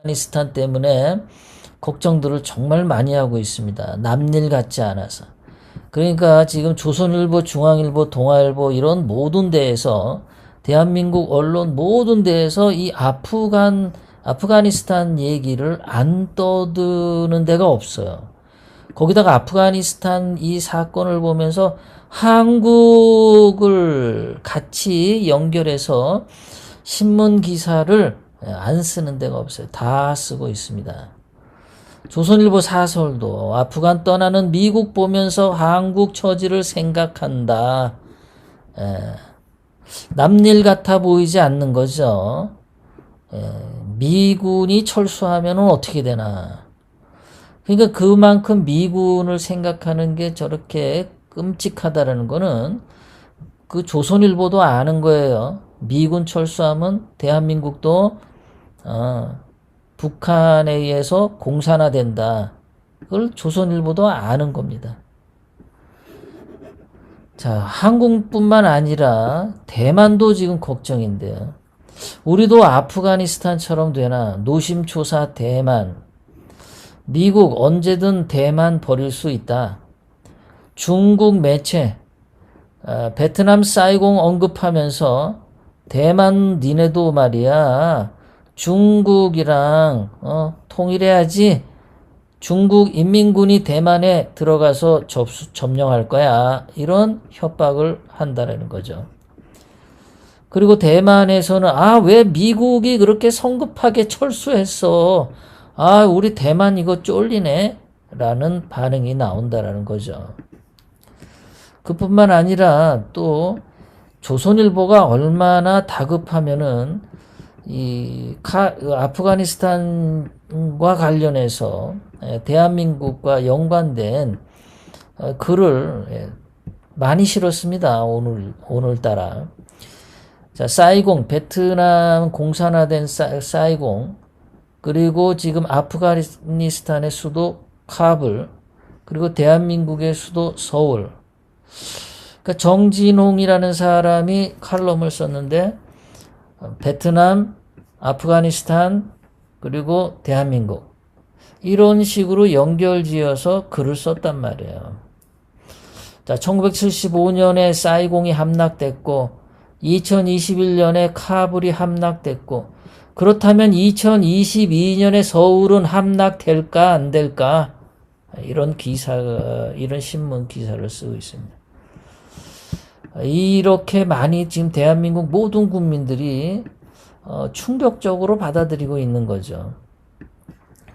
아프가니스탄 때문에 걱정들을 정말 많이 하고 있습니다. 남일 같지 않아서. 그러니까 지금 조선일보, 중앙일보, 동아일보 이런 모든 데에서 대한민국 언론 모든 데에서 이 아프가니스탄 얘기를 안 떠드는 데가 없어요. 거기다가 아프가니스탄 이 사건을 보면서 한국을 같이 연결해서 신문 기사를 안 쓰는 데가 없어요. 다 쓰고 있습니다. 조선일보 사설도 아프간 떠나는 미국 보면서 한국 처지를 생각한다. 남일 같아 보이지 않는 거죠. 미군이 철수하면 어떻게 되나. 그러니까 그만큼 미군을 생각하는 게 저렇게 끔찍하다라는 거는 그 조선일보도 아는 거예요. 미군 철수하면 대한민국도 북한에 의해서 공산화된다. 그걸 조선일보도 아는 겁니다. 자, 한국뿐만 아니라 대만도 지금 걱정인데요. 우리도 아프가니스탄처럼 되나? 노심초사 대만. 미국 언제든 대만 버릴 수 있다. 중국 매체 베트남 사이공 언급하면서 대만 니네도 말이야 중국이랑 통일해야지. 중국 인민군이 대만에 들어가서 점령할 거야. 이런 협박을 한다라는 거죠. 그리고 대만에서는 왜 미국이 그렇게 성급하게 철수했어. 우리 대만 이거 쫄리네. 라는 반응이 나온다라는 거죠. 그뿐만 아니라 또 조선일보가 얼마나 다급하면은 이 아프가니스탄과 관련해서 대한민국과 연관된 글을 많이 실었습니다. 오늘따라. 자, 사이공, 베트남 공산화된 사이공, 그리고 지금 아프가니스탄의 수도 카불, 그리고 대한민국의 수도 서울. 그러니까 정진홍이라는 사람이 칼럼을 썼는데 베트남, 아프가니스탄, 그리고 대한민국 이런 식으로 연결지어서 글을 썼단 말이에요. 자, 1975년에 사이공이 함락됐고 2021년에 카불이 함락됐고 그렇다면 2022년에 서울은 함락될까 안 될까? 이런 신문 기사를 쓰고 있습니다. 이렇게 많이 지금 대한민국 모든 국민들이 충격적으로 받아들이고 있는 거죠.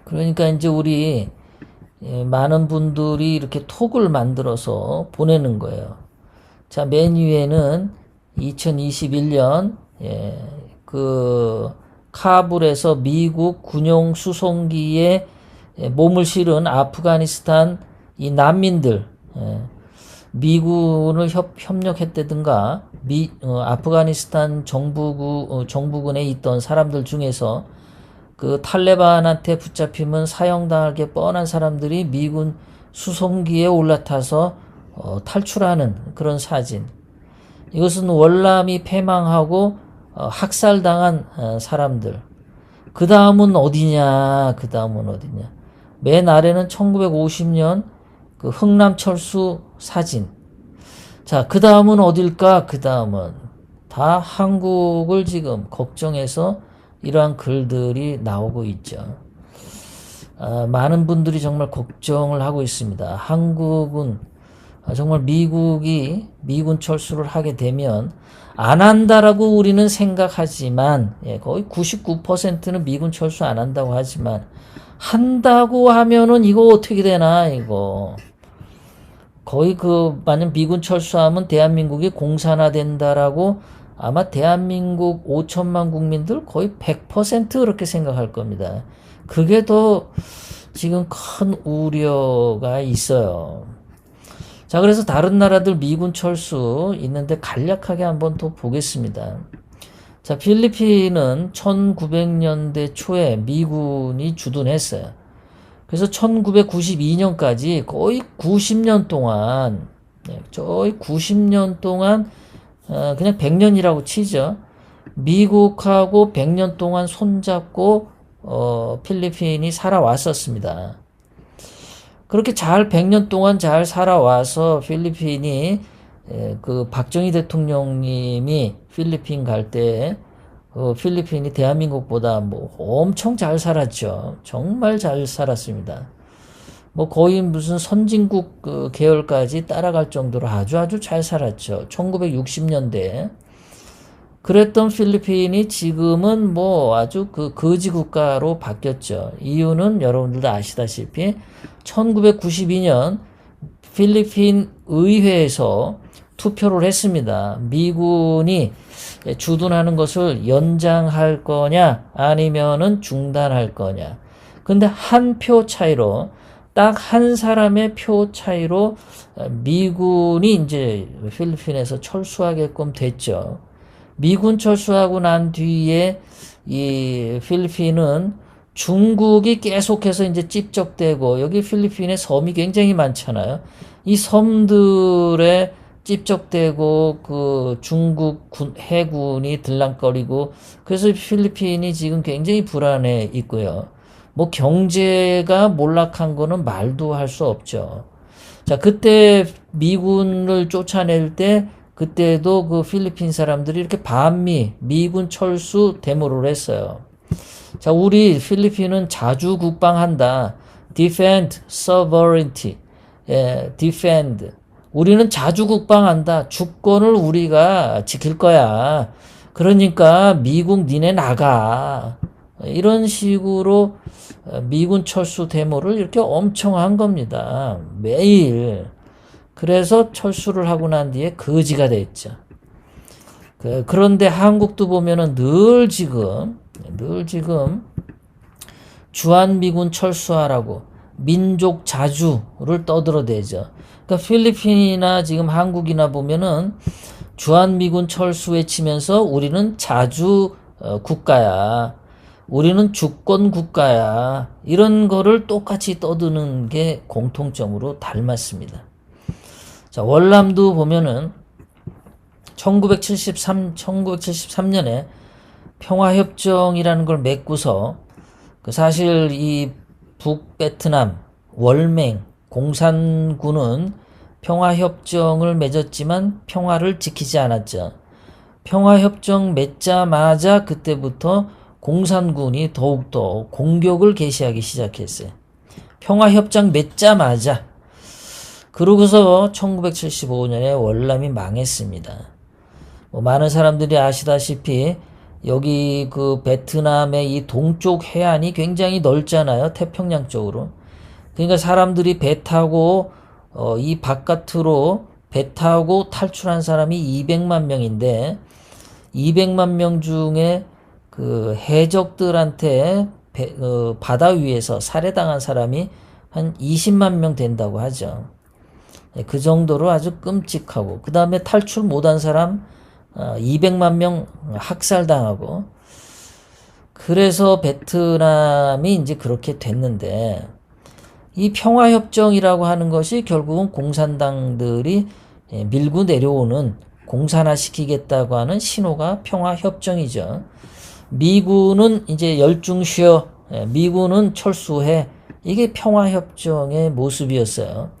그러니까 이제 우리 많은 분들이 이렇게 톡을 만들어서 보내는 거예요. 자, 맨 위에는 2021년 그 카불에서 미국 군용 수송기에 몸을 실은 아프가니스탄 이 난민들 미군을 협력했다든가 아프가니스탄 정부군에 있던 사람들 중에서 그 탈레반한테 붙잡히면 사형당할 게 뻔한 사람들이 미군 수송기에 올라타서 탈출하는 그런 사진. 이것은 월남이 패망하고 학살당한 사람들. 그 다음은 어디냐? 맨 아래는 1950년 그 흥남철수 사진. 자, 그 다음은 어딜까? 그 다음은 다 한국을 지금 걱정해서 이러한 글들이 나오고 있죠. 많은 분들이 정말 걱정을 하고 있습니다. 한국은 정말 미군 철수를 하게 되면 안 한다라고 우리는 생각하지만 거의 99%는 미군 철수 안 한다고 하지만 한다고 하면은 이거 어떻게 되나 이거 거의 만약 미군 철수하면 대한민국이 공산화된다라고 아마 대한민국 5천만 국민들 거의 100% 그렇게 생각할 겁니다. 그게 더 지금 큰 우려가 있어요. 자, 그래서 다른 나라들 미군 철수 있는데 간략하게 한번 또 보겠습니다. 자, 필리핀은 1900년대 초에 미군이 주둔했어요. 그래서 1992년까지 거의 90년 동안, 그냥 100년이라고 치죠. 미국하고 100년 동안 손잡고 필리핀이 살아왔었습니다. 그렇게 잘 100년 동안 잘 살아와서 필리핀이 그 박정희 대통령님이 필리핀 갈 때 필리핀이 대한민국보다 뭐 엄청 잘 살았죠. 정말 잘 살았습니다. 뭐 거의 무슨 선진국 그 계열까지 따라갈 정도로 아주 잘 살았죠. 1960년대. 그랬던 필리핀이 지금은 뭐 아주 그 거지 국가로 바뀌었죠. 이유는 여러분들도 아시다시피 1992년 필리핀 의회에서 투표를 했습니다. 미군이 주둔하는 것을 연장할 거냐 아니면은 중단할 거냐. 근데 한 표 차이로 딱 한 사람의 표 차이로 미군이 이제 필리핀에서 철수하게끔 됐죠. 미군 철수하고 난 뒤에 이 필리핀은 중국이 계속해서 이제 찝적대고 여기 필리핀에 섬이 굉장히 많잖아요. 이 섬들에 찝적대고 그 중국 해군이 들락거리고 그래서 필리핀이 지금 굉장히 불안해 있고요. 뭐 경제가 몰락한 거는 말도 할 수 없죠. 자, 그때 미군을 쫓아낼 때 그때도 그 필리핀 사람들이 이렇게 반미 미군 철수 데모를 했어요. 자, 우리 필리핀은 자주 국방한다. Defend sovereignty. 예, defend. 우리는 자주 국방한다. 주권을 우리가 지킬 거야. 그러니까 미국 니네 나가. 이런 식으로 미군 철수 데모를 이렇게 엄청 한 겁니다. 매일. 그래서 철수를 하고 난 뒤에 거지가 됐죠. 그런데 한국도 보면은 늘 지금 주한미군 철수하라고 민족 자주를 떠들어대죠. 그러니까 필리핀이나 지금 한국이나 보면은 주한미군 철수 외치면서 우리는 자주 국가야. 우리는 주권 국가야. 이런 거를 똑같이 떠드는 게 공통점으로 닮았습니다. 자, 월남도 보면은 1973년에 평화협정이라는 걸 맺고서 그 사실 이 북베트남 월맹 공산군은 평화협정을 맺었지만 평화를 지키지 않았죠. 평화협정 맺자마자 그때부터 공산군이 더욱더 공격을 개시하기 시작했어요. 평화협정 맺자마자. 그러고서 1975년에 월남이 망했습니다. 뭐 많은 사람들이 아시다시피 여기 그 베트남의 이 동쪽 해안이 굉장히 넓잖아요. 태평양 쪽으로. 그러니까 사람들이 배 타고 이 바깥으로 배 타고 탈출한 사람이 200만 명인데 200만 명 중에 그 해적들한테 바다 위에서 살해당한 사람이 한 20만 명 된다고 하죠. 그 정도로 아주 끔찍하고 그 다음에 탈출 못한 사람 200만 명 학살당하고 그래서 베트남이 이제 그렇게 됐는데 이 평화협정이라고 하는 것이 결국은 공산당들이 밀고 내려오는 공산화시키겠다고 하는 신호가 평화협정이죠. 미군은 이제 열중 쉬어, 미군은 철수해. 이게 평화협정의 모습이었어요.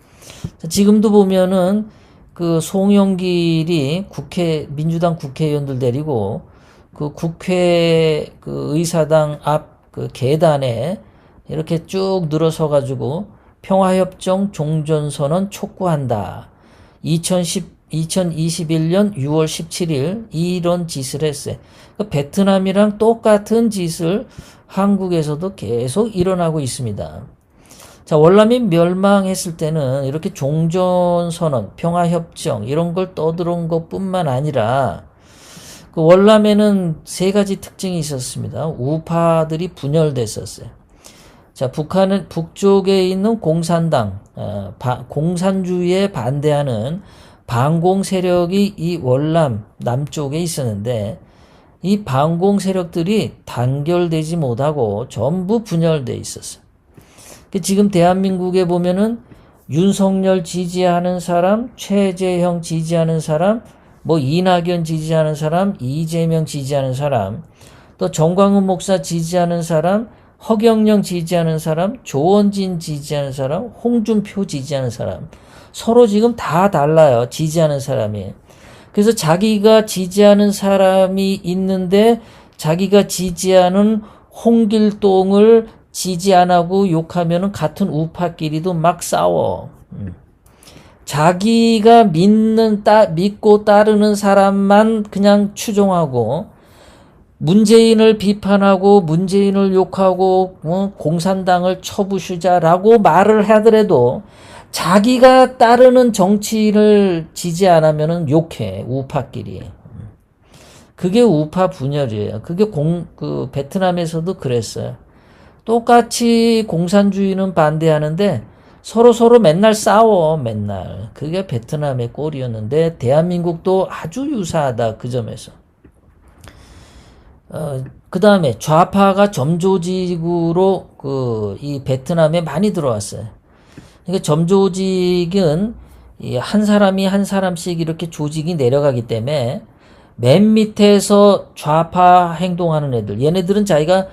지금도 보면은 그 송영길이 민주당 국회의원들 데리고 그 국회 그 의사당 앞 그 계단에 이렇게 쭉 늘어서 가지고 평화협정 종전선언 촉구한다. 2021년 6월 17일 이런 짓을 했어요. 그러니까 베트남이랑 똑같은 짓을 한국에서도 계속 일어나고 있습니다. 자, 월남이 멸망했을 때는 이렇게 종전선언, 평화협정 이런 걸 떠들어온 것뿐만 아니라 그 월남에는 세 가지 특징이 있었습니다. 우파들이 분열됐었어요. 자, 북한은 북쪽에 있는 공산당, 공산주의에 반대하는 반공 세력이 이 월남 남쪽에 있었는데 이 반공 세력들이 단결되지 못하고 전부 분열돼 있었어요. 지금 대한민국에 보면은 윤석열 지지하는 사람, 최재형 지지하는 사람, 뭐 이낙연 지지하는 사람, 이재명 지지하는 사람, 또 정광훈 목사 지지하는 사람, 허경영 지지하는 사람, 조원진 지지하는 사람, 홍준표 지지하는 사람. 서로 지금 다 달라요. 지지하는 사람이. 그래서 자기가 지지하는 사람이 있는데 자기가 지지하는 홍길동을 지지 안 하고 욕하면은 같은 우파끼리도 막 싸워. 자기가 믿고 따르는 사람만 그냥 추종하고 문재인을 비판하고 문재인을 욕하고 공산당을 쳐부수자라고 말을 하더라도 자기가 따르는 정치인을 지지 안 하면은 욕해. 우파끼리. 그게 우파 분열이에요. 그게 베트남에서도 그랬어요. 똑같이 공산주의는 반대하는데 서로 맨날 싸워. 맨날. 그게 베트남의 꼴이었는데 대한민국도 아주 유사하다. 그 점에서. 그 다음에 좌파가 점조직으로 이 베트남에 많이 들어왔어요. 그러니까 점조직은 한 사람이 한 사람씩 이렇게 조직이 내려가기 때문에 맨 밑에서 좌파 행동하는 애들, 얘네들은 자기가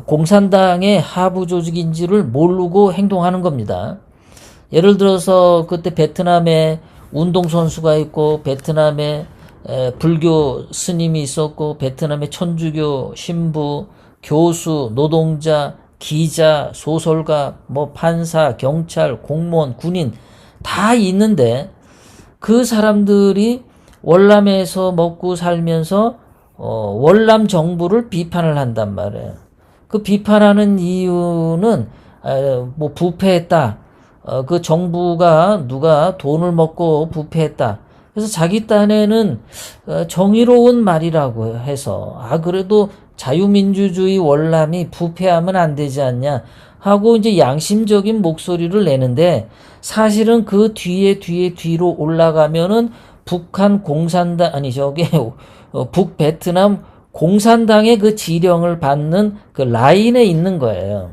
공산당의 하부 조직인지를 모르고 행동하는 겁니다. 예를 들어서 그때 베트남에 운동선수가 있고 베트남에 불교 스님이 있었고 베트남에 천주교 신부, 교수, 노동자, 기자, 소설가, 판사, 경찰, 공무원, 군인 다 있는데 그 사람들이 월남에서 먹고 살면서 월남 정부를 비판을 한단 말이에요. 그 비판하는 이유는 부패했다. 그 정부가 누가 돈을 먹고 부패했다. 그래서 자기 딴에는 정의로운 말이라고 해서 그래도 자유민주주의 월남이 부패하면 안 되지 않냐 하고 이제 양심적인 목소리를 내는데 사실은 그 뒤로 올라가면은 북한 공산당 북베트남 공산당의 그 지령을 받는 그 라인에 있는 거예요.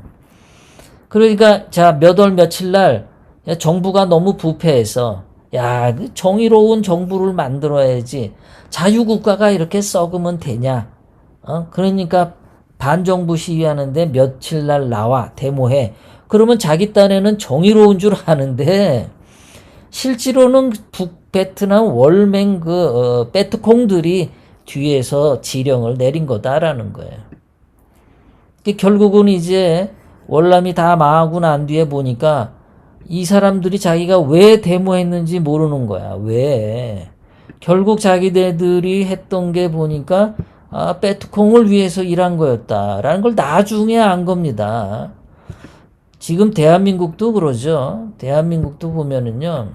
그러니까 몇 월 며칠 날 정부가 너무 부패해서 그 정의로운 정부를 만들어야지 자유국가가 이렇게 썩으면 되냐. 그러니까 반정부 시위하는데 며칠 날 나와 데모해. 그러면 자기 딴에는 정의로운 줄 아는데 실제로는 북베트남 월맹 베트콩들이 뒤에서 지령을 내린 거다라는 거예요. 결국은 이제 월남이 다 망하고 난 뒤에 보니까 이 사람들이 자기가 왜 데모했는지 모르는 거야. 왜? 결국 자기네들이 했던 게 보니까 베트콩을 위해서 일한 거였다라는 걸 나중에 안 겁니다. 지금 대한민국도 그러죠. 대한민국도 보면은요.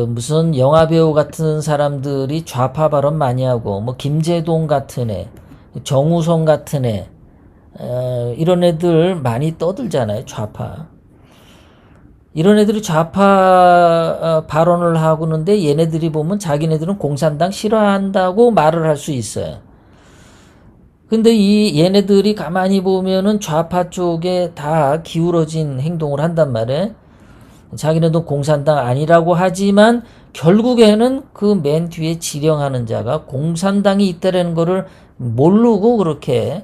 무슨 영화배우 같은 사람들이 좌파 발언 많이 하고 김재동 같은 애, 정우성 같은 애 이런 애들 많이 떠들잖아요. 좌파. 이런 애들이 좌파 발언을 하고 있는데 얘네들이 보면 자기네들은 공산당 싫어한다고 말을 할 수 있어요. 근데 얘네들이 가만히 보면은 좌파 쪽에 다 기울어진 행동을 한단 말이에요. 자기네도 공산당 아니라고 하지만 결국에는 그 맨 뒤에 지령하는 자가 공산당이 있다라는 거를 모르고 그렇게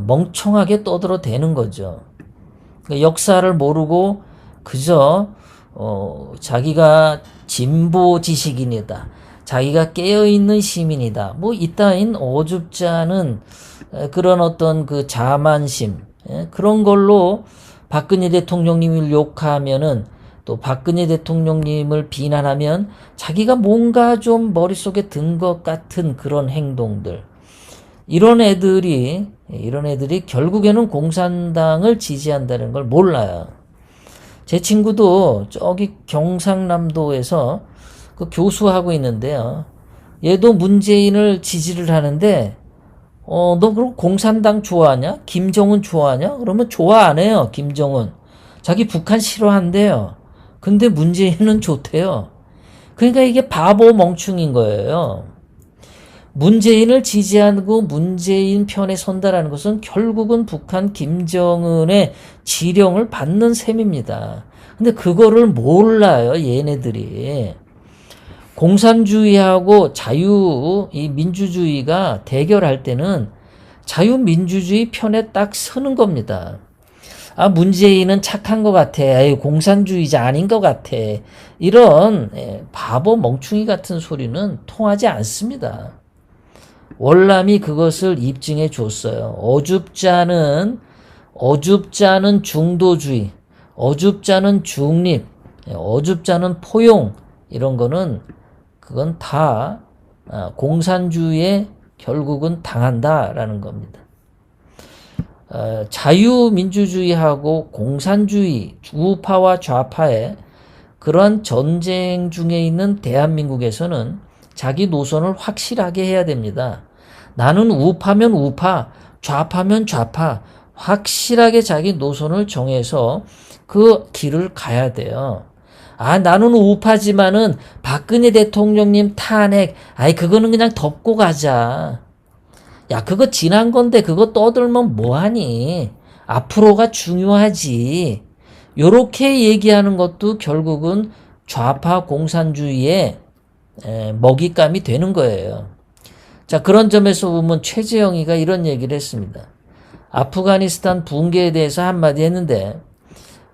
멍청하게 떠들어대는 거죠. 그러니까 역사를 모르고 그저 자기가 진보 지식인이다. 자기가 깨어있는 시민이다. 이따인 어줍지 않은 그런 어떤 그 자만심 그런 걸로 박근혜 대통령님을 욕하면은 또 박근혜 대통령님을 비난하면 자기가 뭔가 좀 머릿속에 든 것 같은 그런 행동들. 이런 애들이 결국에는 공산당을 지지한다는 걸 몰라요. 제 친구도 저기 경상남도에서 그 교수하고 있는데요. 얘도 문재인을 지지를 하는데 너 그럼 공산당 좋아하냐? 김정은 좋아하냐? 그러면 좋아 안 해요. 김정은. 자기 북한 싫어한대요. 근데 문재인은 좋대요. 그러니까 이게 바보 멍충인 거예요. 문재인을 지지하고 문재인 편에 선다라는 것은 결국은 북한 김정은의 지령을 받는 셈입니다. 근데 그거를 몰라요. 얘네들이. 공산주의하고 이 민주주의가 대결할 때는 자유민주주의 편에 딱 서는 겁니다. 아, 문재인은 착한 것 같아. 에이, 공산주의자 아닌 것 같아. 이런 바보 멍충이 같은 소리는 통하지 않습니다. 월남이 그것을 입증해 줬어요. 어줍잖은 중도주의, 어줍잖은 중립, 어줍잖은 포용, 이런 거는 그건 다 공산주의에 결국은 당한다라는 겁니다. 자유민주주의하고 공산주의, 우파와 좌파의 그러한 전쟁 중에 있는 대한민국에서는 자기 노선을 확실하게 해야 됩니다. 나는 우파면 우파, 좌파면 좌파, 확실하게 자기 노선을 정해서 그 길을 가야 돼요. 아, 나는 우파지만은 박근혜 대통령님 탄핵, 아이, 그거는 그냥 덮고 가자. 야, 그거 지난 건데 그거 떠들면 뭐하니? 앞으로가 중요하지. 요렇게 얘기하는 것도 결국은 좌파 공산주의의 먹잇감이 되는 거예요. 자, 그런 점에서 보면 최재형이가 이런 얘기를 했습니다. 아프가니스탄 붕괴에 대해서 한마디 했는데,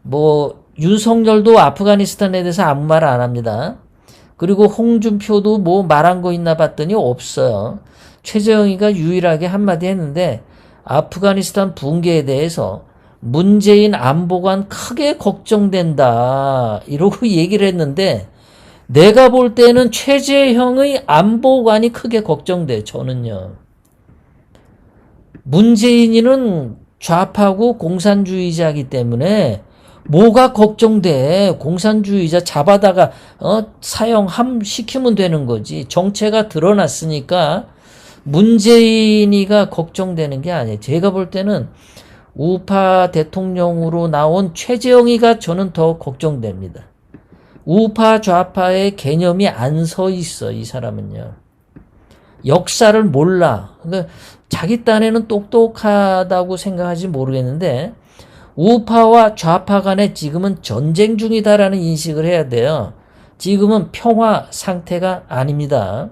뭐 윤석열도 아프가니스탄에 대해서 아무 말 안 합니다. 그리고 홍준표도 뭐 말한 거 있나 봤더니 없어요. 최재형이가 유일하게 한마디 했는데, 아프가니스탄 붕괴에 대해서 문재인 안보관 크게 걱정된다 이러고 얘기를 했는데, 내가 볼 때는 최재형의 안보관이 크게 걱정돼. 저는요. 문재인이는 좌파고 공산주의자이기 때문에 뭐가 걱정돼. 공산주의자 잡아다가 사형함 시키면 되는 거지. 정체가 드러났으니까 문재인이가 걱정되는 게 아니에요. 제가 볼 때는 우파 대통령으로 나온 최재형이가 저는 더 걱정됩니다. 우파 좌파의 개념이 안 서 있어. 이 사람은요. 역사를 몰라. 그러니까 자기 딴에는 똑똑하다고 생각하지 모르겠는데, 우파와 좌파 간에 지금은 전쟁 중이다라는 인식을 해야 돼요. 지금은 평화 상태가 아닙니다.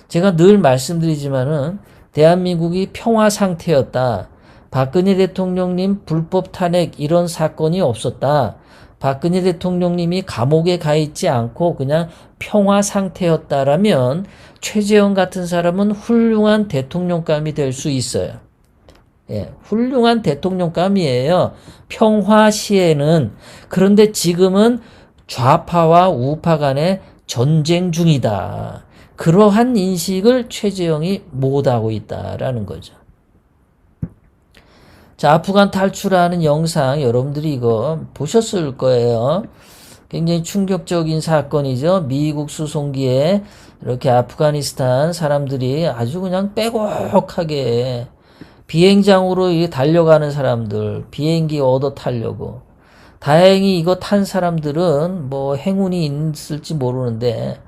제가 늘 말씀드리지만은 대한민국이 평화 상태였다. 박근혜 대통령님 불법 탄핵 이런 사건이 없었다. 박근혜 대통령님이 감옥에 가 있지 않고 그냥 평화 상태였다라면 최재형 같은 사람은 훌륭한 대통령감이 될 수 있어요. 예, 훌륭한 대통령감이에요. 평화 시에는. 그런데 지금은 좌파와 우파 간의 전쟁 중이다. 그러한 인식을 최재형이 못하고 있다라는 거죠. 자, 아프간 탈출하는 영상 여러분들이 이거 보셨을 거예요. 굉장히 충격적인 사건이죠. 미국 수송기에 이렇게 아프가니스탄 사람들이 아주 그냥 빼곡하게 비행장으로 달려가는 사람들, 비행기 얻어 타려고. 다행히 이거 탄 사람들은 뭐 행운이 있을지 모르는데,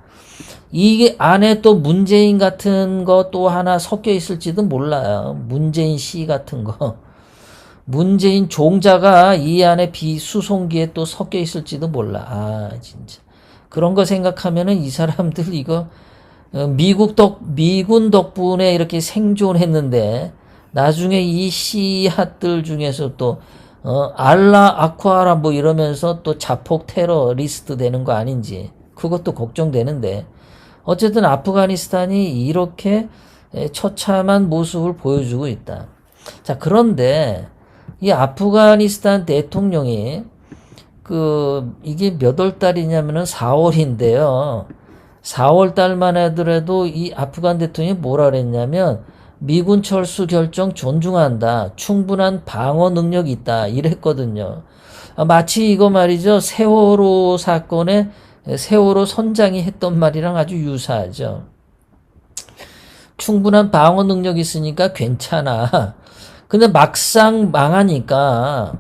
이게 안에 또 문재인 같은 거 또 하나 섞여 있을지도 몰라요. 문재인 씨 같은 거. 문재인 종자가 이 안에 비수송기에 또 섞여 있을지도 몰라. 아, 진짜. 그런 거 생각하면은 이 사람들 이거 미군 덕분에 이렇게 생존했는데, 나중에 이 씨앗들 중에서 또 알라 아쿠아라 뭐 이러면서 또 자폭 테러리스트 되는 거 아닌지 그것도 걱정되는데, 어쨌든 아프가니스탄이 이렇게 처참한 모습을 보여주고 있다. 자, 그런데 이 아프가니스탄 대통령이 이게 몇 월 달이냐면은 4월인데요. 4월 달만 하더라도 이 아프간 대통령이 뭐라 그랬냐면, 미군 철수 결정 존중한다. 충분한 방어 능력이 있다. 이랬거든요. 마치 이거 말이죠. 세월호 사건에 세월호 선장이 했던 말이랑 아주 유사하죠. 충분한 방어 능력이 있으니까 괜찮아. 근데 막상 망하니까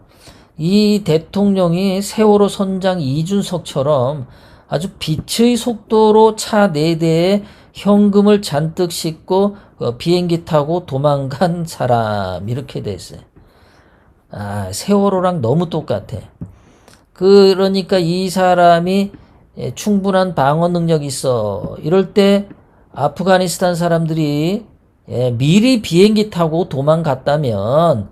이 대통령이 세월호 선장 이준석처럼 아주 빛의 속도로 차 4대에 현금을 잔뜩 싣고 비행기 타고 도망간 사람 이렇게 됐어요. 아, 세월호랑 너무 똑같아. 그러니까 이 사람이 충분한 방어 능력이 있어. 이럴 때 아프가니스탄 사람들이 미리 비행기 타고 도망갔다면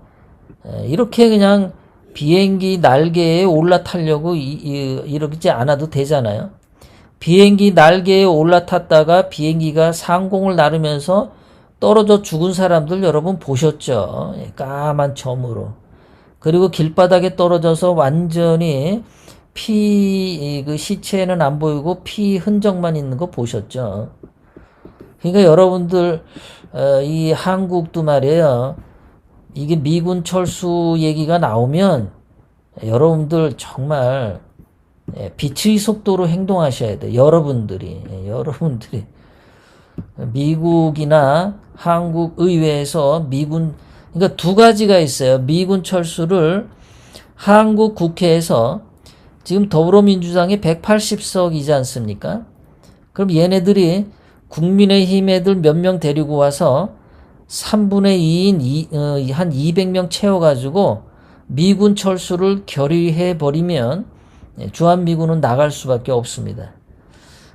이렇게 그냥 비행기 날개에 올라타려고 이러지 않아도 되잖아요. 비행기 날개에 올라탔다가 비행기가 상공을 나르면서 떨어져 죽은 사람들 여러분 보셨죠? 까만 점으로. 그리고 길바닥에 떨어져서 완전히 그 시체는 안 보이고 피 흔적만 있는 거 보셨죠? 그러니까 여러분들 이 한국도 말이에요. 이게 미군 철수 얘기가 나오면 여러분들 정말 빛의 속도로 행동하셔야 돼요. 여러분들이 미국이나 한국 의회에서 그러니까 두 가지가 있어요. 미군 철수를 한국 국회에서 지금 더불어민주당이 180석이지 않습니까? 그럼 얘네들이 국민의힘 애들 몇 명 데리고 와서 3분의 2인 한 200명 채워가지고 미군 철수를 결의해버리면 주한미군은 나갈 수밖에 없습니다.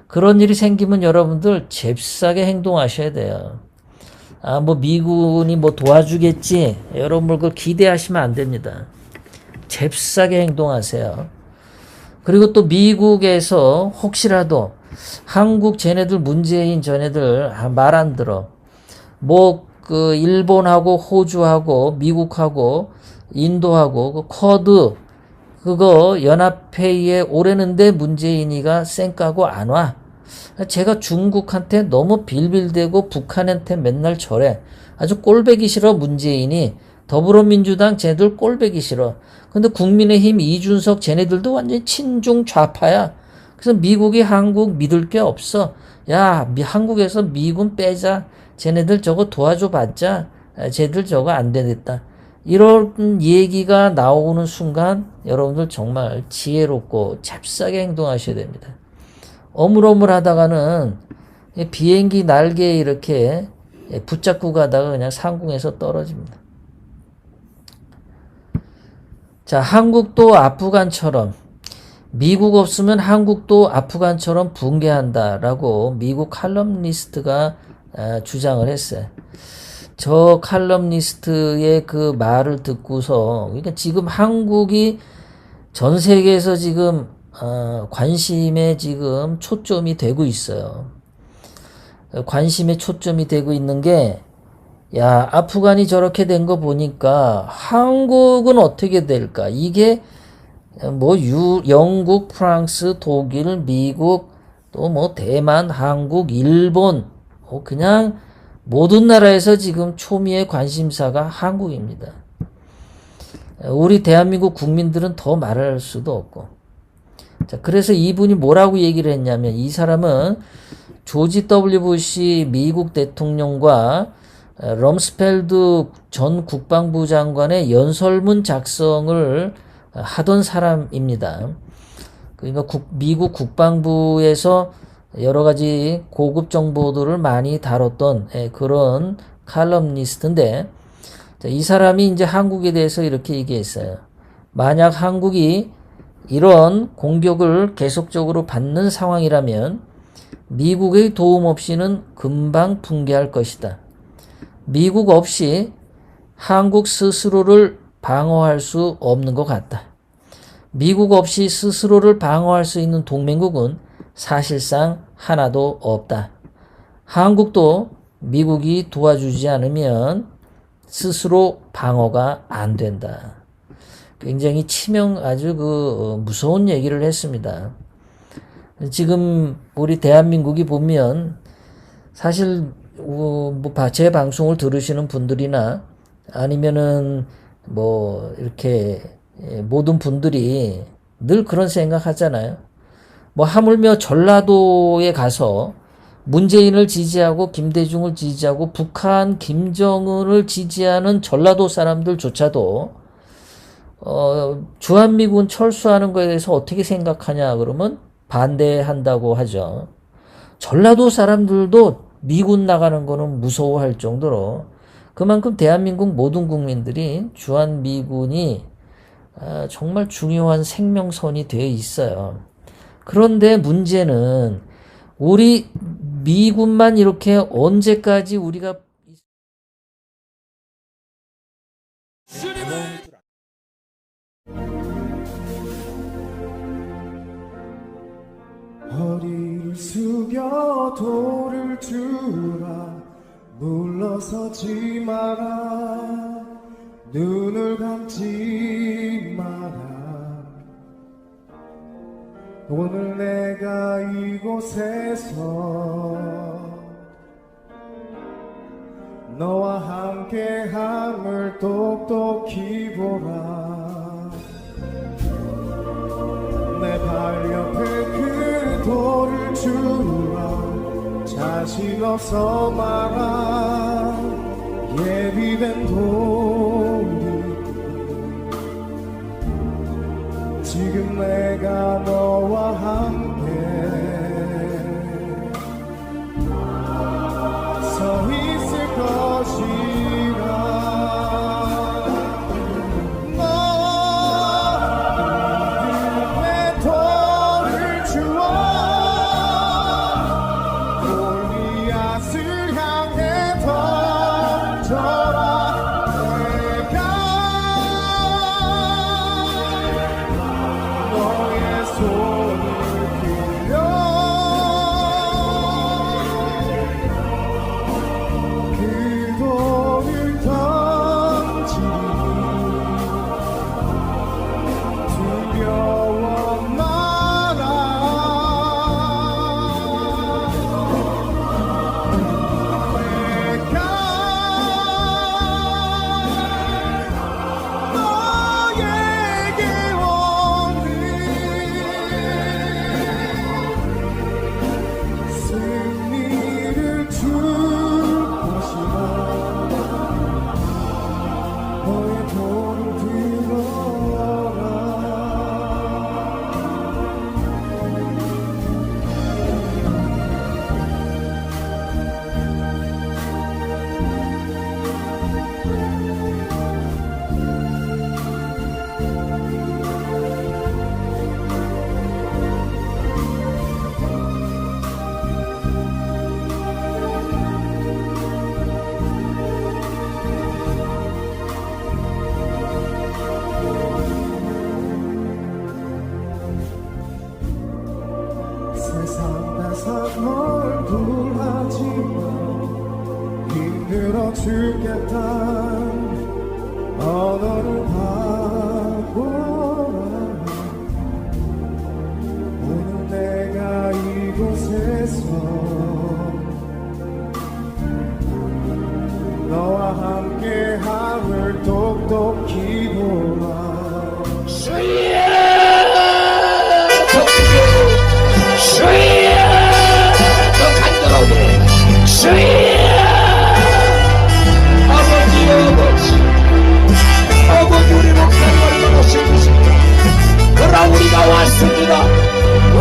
그런 일이 생기면 여러분들 잽싸게 행동하셔야 돼요. 뭐 미군이 뭐 도와주겠지. 여러분들 그걸 기대하시면 안 됩니다. 잽싸게 행동하세요. 그리고 또 미국에서 혹시라도 한국 쟤네들 문재인 쟤네들 말 안 들어. 뭐 그 일본하고 호주하고 미국하고 인도하고 그 쿼드 그거 연합회의에 오래는데 문재인이가 쌩까고 안 와. 제가 중국한테 너무 빌빌대고 북한한테 맨날 저래. 아주 꼴배기 싫어 문재인이. 더불어민주당 쟤네들 꼴배기 싫어. 근데 국민의힘 이준석 쟤네들도 완전히 친중 좌파야. 그래서 미국이 한국 믿을 게 없어. 야, 한국에서 미군 빼자. 쟤네들 저거 도와줘 봤자 쟤들 저거 안 되겠다. 이런 얘기가 나오는 순간 여러분들 정말 지혜롭고 잽싸게 행동하셔야 됩니다. 어물어물하다가는 비행기 날개에 이렇게 붙잡고 가다가 그냥 상공에서 떨어집니다. 자, 한국도 아프간처럼 미국 없으면 한국도 아프간처럼 붕괴한다라고 미국 칼럼니스트가 주장을 했어요. 저 칼럼니스트의 그 말을 듣고서 그러니까 지금 한국이 전 세계에서 지금 관심에 지금 초점이 되고 있어요. 관심에 초점이 되고 있는 게 야, 아프간이 저렇게 된 거 보니까 한국은 어떻게 될까? 이게 뭐 영국, 프랑스, 독일, 미국, 또 뭐 대만, 한국, 일본, 그냥 모든 나라에서 지금 초미의 관심사가 한국입니다. 우리 대한민국 국민들은 더 말할 수도 없고. 자, 그래서 이분이 뭐라고 얘기를 했냐면 이 사람은 조지 W. 부시 미국 대통령과 럼스펠드 전 국방부 장관의 연설문 작성을 하던 사람입니다. 그러니까 미국 국방부에서 여러 가지 고급 정보들을 많이 다뤘던 그런 칼럼니스트인데 이 사람이 이제 한국에 대해서 이렇게 얘기했어요. 만약 한국이 이런 공격을 계속적으로 받는 상황이라면 미국의 도움 없이는 금방 붕괴할 것이다. 미국 없이 한국 스스로를 방어할 수 없는 것 같다. 미국 없이 스스로를 방어할 수 있는 동맹국은 사실상 하나도 없다. 한국도 미국이 도와주지 않으면 스스로 방어가 안 된다. 굉장히 아주 무서운 얘기를 했습니다. 지금 우리 대한민국이 보면 사실 제 방송을 들으시는 분들이나 아니면은 뭐 이렇게 모든 분들이 늘 그런 생각 하잖아요. 뭐 하물며 전라도에 가서 문재인을 지지하고 김대중을 지지하고 북한 김정은을 지지하는 전라도 사람들조차도 주한미군 철수하는 거에 대해서 어떻게 생각하냐 그러면 반대한다고 하죠. 전라도 사람들도 미군 나가는 거는 무서워할 정도로 그만큼 대한민국 모든 국민들이 주한미군이 정말 중요한 생명선이 되어 있어요. 그런데 문제는 우리 미군만 이렇게 언제까지 우리가 숨겨 돌을 주라. 물러서지 마라. 눈을 감지 마라. 오늘 내가 이곳에서 너와 함께함을 똑똑히 보라. 내 발 옆에 그 돌을 주라. 자신 없어 마라. 예비된 돌이 지금 내가 너와 함께 서 있을 것이라. 너 내 돌을 주어 골리앗을 향해 던져라. 내가 너의 손을 빌려 그 돌을 던지니 두려워 마라. 내가 너에게 오는 승리를 줄 것이라. 너의 돌을 들어라. 세상 다산 널 둘하지만 힘들어 죽겠다. 언어를 바꿔라. 오늘 내가 이곳에서 너와 함께함을 똑똑히 보라. 주여 더 간절하게 주여 아버지 우리 목사님 얼마나 힘드십니까? 그러나 우리가 왔습니다.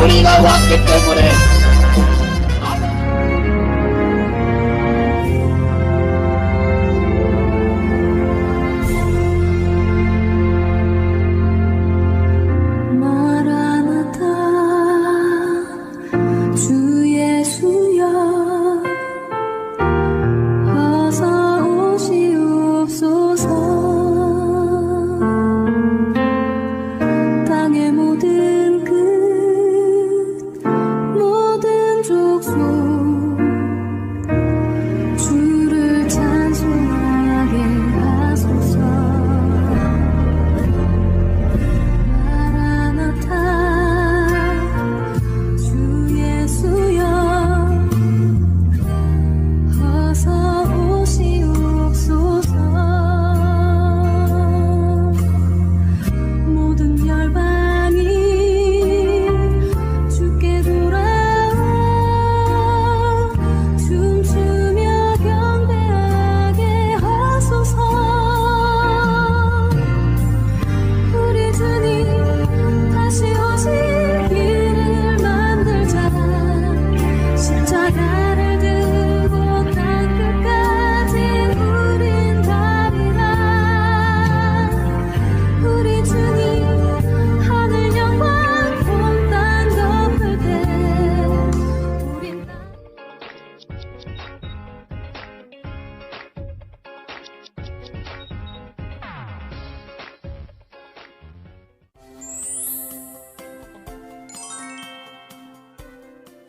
우리가 왔기 때문에 마라나타 주 예수여 어서 오시옵소서. 땅의 모든 끝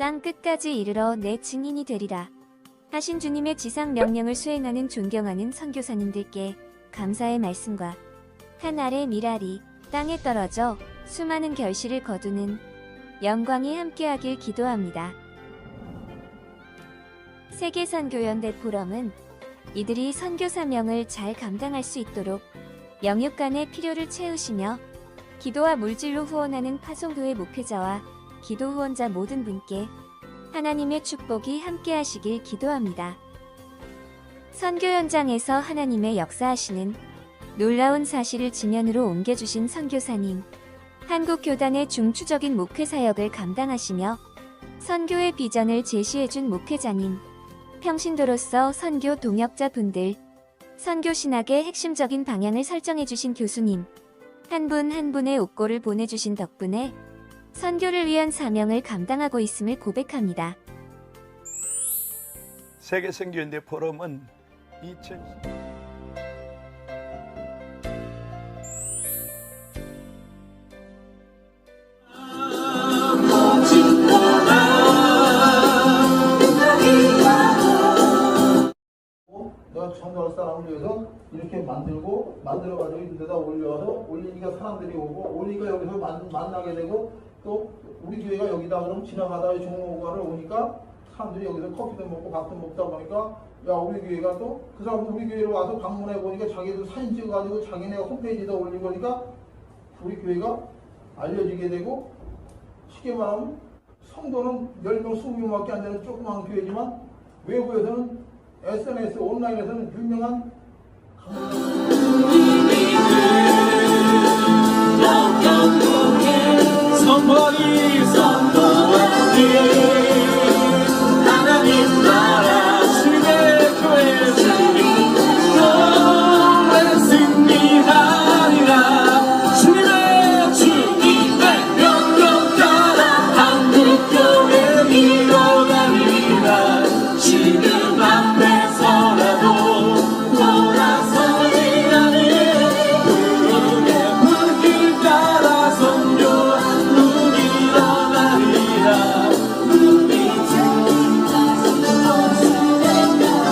땅 끝까지 이르러 내 증인이 되리라 하신 주님의 지상 명령을 수행하는 존경하는 선교사님들께 감사의 말씀과 한 알의 밀알이 땅에 떨어져 수많은 결실을 거두는 영광이 함께하길 기도합니다. 세계선교연대 포럼은 이들이 선교 사명을 잘 감당할 수 있도록 영육간의 필요를 채우시며 기도와 물질로 후원하는 파송교회 목회자와 기도 후원자 모든 분께 하나님의 축복이 함께하시길 기도합니다. 선교 현장에서 하나님의 역사하시는 놀라운 사실을 지면으로 옮겨주신 선교사님, 한국 교단의 중추적인 목회 사역을 감당하시며 선교의 비전을 제시해준 목회자님, 평신도로서 선교 동역자 분들, 선교 신학의 핵심적인 방향을 설정해주신 교수님, 한 분 한 분의 옥고를 보내주신 덕분에 선교를 위한 사명을 감당하고 있음을 고백합니다. 세계선교연대 포럼은 2000 내가 전도할 사람을 위해서 이렇게 만들어가지고 이런 데다 올려서 올리니까 사람들이 오고 올리니까 여기서 만나게 되고 또 우리 교회가 여기다 그럼 지나가다가 종로가를 오니까 사람들이 여기서 커피도 먹고 밥도 먹다 보니까 야 우리 교회가 또 그 사람도 우리 교회로 와서 방문해 보니까 자기도 사진 찍어가지고 자기네 홈페이지에다 올리고 하니까 우리 교회가 알려지게 되고 쉽게 말하면 성도는 10명, 20명밖에 안 되는 조그만 교회지만 외부에서는 SNS 온라인에서는 유명한 선포니 하나님 나라 주의 교회 주님 영원히 승리하리라 주님의 명령 따라 한국교회 일어나리라 지금 앞에서라도 돌아서지 않을 부르게 불길 따라 선교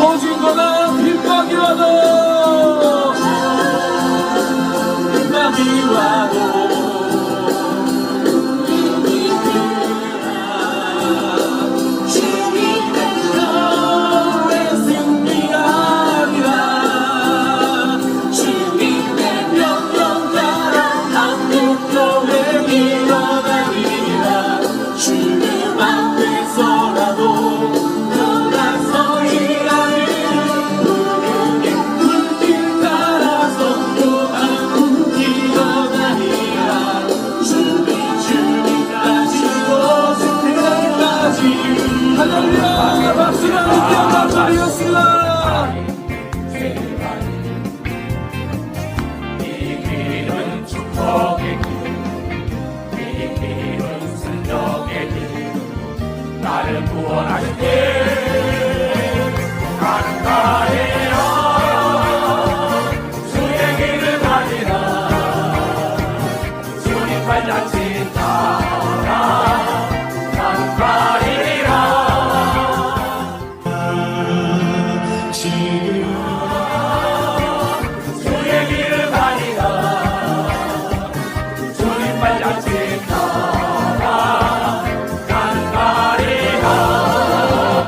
오직거나 핍박이 와도 핍박이 와도 할렐루야 박수가 함께 감사드리겠습니다. 이 길은 축복의 길, 이 길은 순종의 길, 나를 구원하실 길